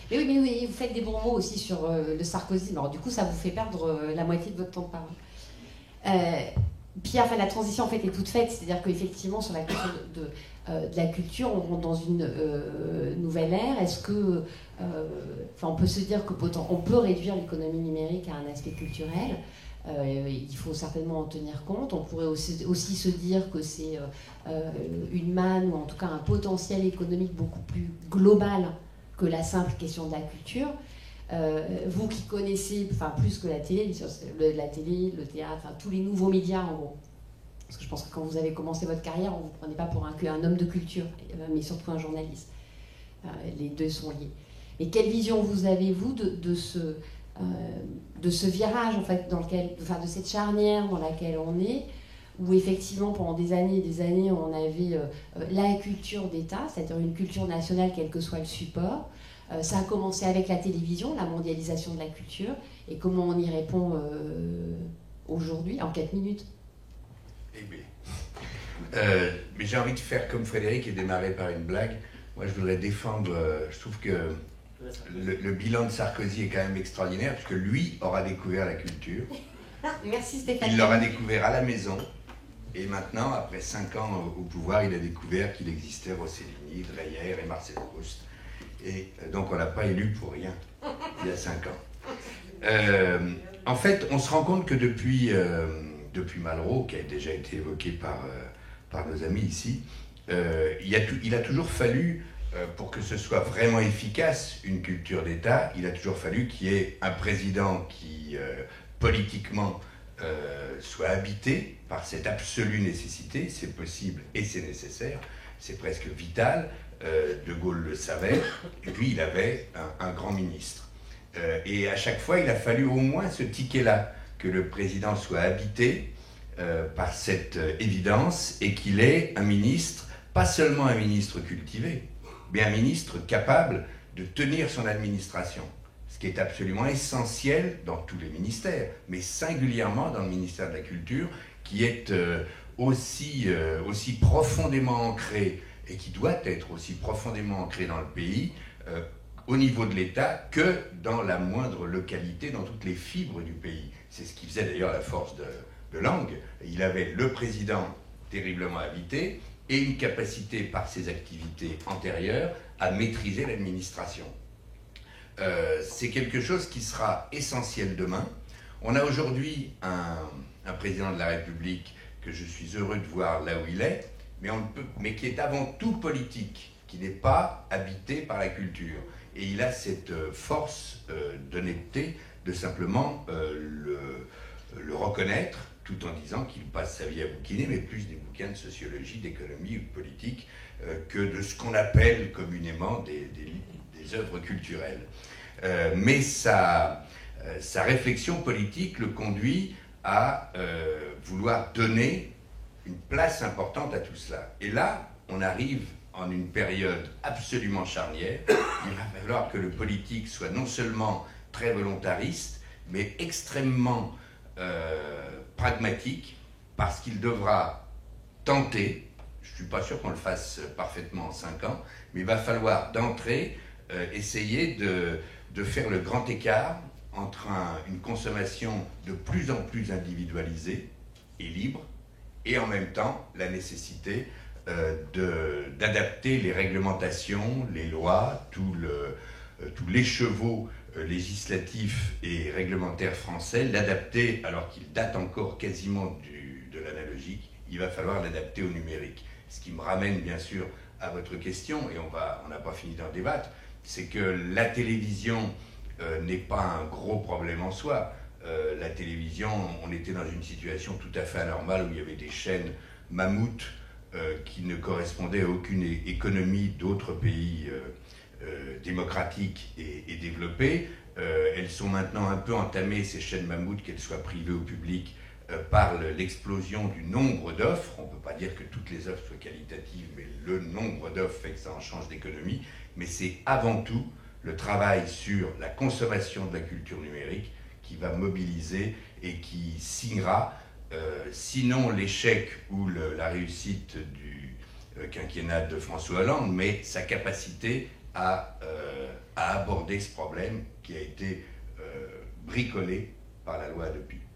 Mais oui, vous faites des bons mots aussi sur le sarkozysme. Alors du coup, ça vous fait perdre la moitié de votre temps de parole. Puis enfin, la transition en fait est toute faite, c'est-à-dire qu'effectivement sur la question de la culture, on rentre dans une nouvelle ère. Est-ce que, on peut se dire que on peut réduire l'économie numérique à un aspect culturel. Il faut certainement en tenir compte. On pourrait aussi se dire que c'est une manne, ou en tout cas un potentiel économique beaucoup plus global que la simple question de la culture. Vous qui connaissez, plus que la télé, le théâtre, tous les nouveaux médias en gros. Parce que je pense que quand vous avez commencé votre carrière, on ne vous prenait pas pour un homme de culture, mais surtout un journaliste. Les deux sont liés. Et quelle vision vous avez-vous de ce virage, en fait, de cette charnière dans laquelle on est, où effectivement pendant des années et des années on avait la culture d'État, c'est-à-dire une culture nationale quel que soit le support. Ça a commencé avec la télévision, la mondialisation de la culture, et comment on y répond aujourd'hui, en 4 minutes. Eh bien, mais j'ai envie de faire comme Frédéric et démarrer par une blague. Moi je voudrais défendre, je trouve que le bilan de Sarkozy est quand même extraordinaire, puisque lui aura découvert la culture. Merci Stéphane. Il l'aura découvert à la maison. Et maintenant, après 5 ans au pouvoir, il a découvert qu'il existait Rossellini, Dreyer et Marcel Proust. Et donc on l'a pas élu pour rien, il y a 5 ans. En fait, on se rend compte que depuis Malraux, qui a déjà été évoqué par nos amis ici, il a toujours fallu, pour que ce soit vraiment efficace, une culture d'État, il a toujours fallu qu'il y ait un président qui, politiquement, soit habité par cette absolue nécessité. C'est possible et c'est nécessaire, c'est presque vital. De Gaulle le savait, et puis il avait un grand ministre. Et à chaque fois, il a fallu au moins ce ticket-là, que le président soit habité par cette évidence, et qu'il ait un ministre, pas seulement un ministre cultivé, mais un ministre capable de tenir son administration. Ce qui est absolument essentiel dans tous les ministères, mais singulièrement dans le ministère de la Culture, qui est aussi profondément ancré, et qui doit être aussi profondément ancré dans le pays, au niveau de l'État, que dans la moindre localité, dans toutes les fibres du pays. C'est ce qui faisait d'ailleurs la force de Lang. Il avait le président terriblement habité, et une capacité par ses activités antérieures à maîtriser l'administration. C'est quelque chose qui sera essentiel demain. On a aujourd'hui un président de la République que je suis heureux de voir là où il est, mais qui est avant tout politique, qui n'est pas habité par la culture. Et il a cette force d'honnêteté de simplement le reconnaître, tout en disant qu'il passe sa vie à bouquiner, mais plus des bouquins de sociologie, d'économie ou de politique, que de ce qu'on appelle communément des œuvres culturelles. Mais sa réflexion politique le conduit à vouloir donner une place importante à tout cela. Et là, on arrive en une période absolument charnière. Il va falloir que le politique soit non seulement très volontariste, mais extrêmement pragmatique, parce qu'il devra tenter, je ne suis pas sûr qu'on le fasse parfaitement en 5 ans, mais il va falloir d'entrée essayer de faire le grand écart entre une consommation de plus en plus individualisée et libre, et en même temps la nécessité d'adapter les réglementations, les lois, tout l'écheveau législatif et réglementaire français, l'adapter, alors qu'il date encore quasiment de l'analogique, il va falloir l'adapter au numérique. Ce qui me ramène bien sûr à votre question, et on n'a pas fini d'en débattre, c'est que la télévision n'est pas un gros problème en soi. La télévision, on était dans une situation tout à fait anormale où il y avait des chaînes mammouths qui ne correspondaient à aucune économie d'autres pays démocratiques et développés. Elles sont maintenant un peu entamées, ces chaînes mammouths, qu'elles soient privées ou publiques, par l'explosion du nombre d'offres. On ne peut pas dire que toutes les offres soient qualitatives, mais le nombre d'offres fait que ça en change d'économie. Mais c'est avant tout le travail sur la consommation de la culture numérique qui va mobiliser et qui signera, sinon l'échec ou la réussite du quinquennat de François Hollande, mais sa capacité à à aborder ce problème qui a été bricolé par la loi Hadopi.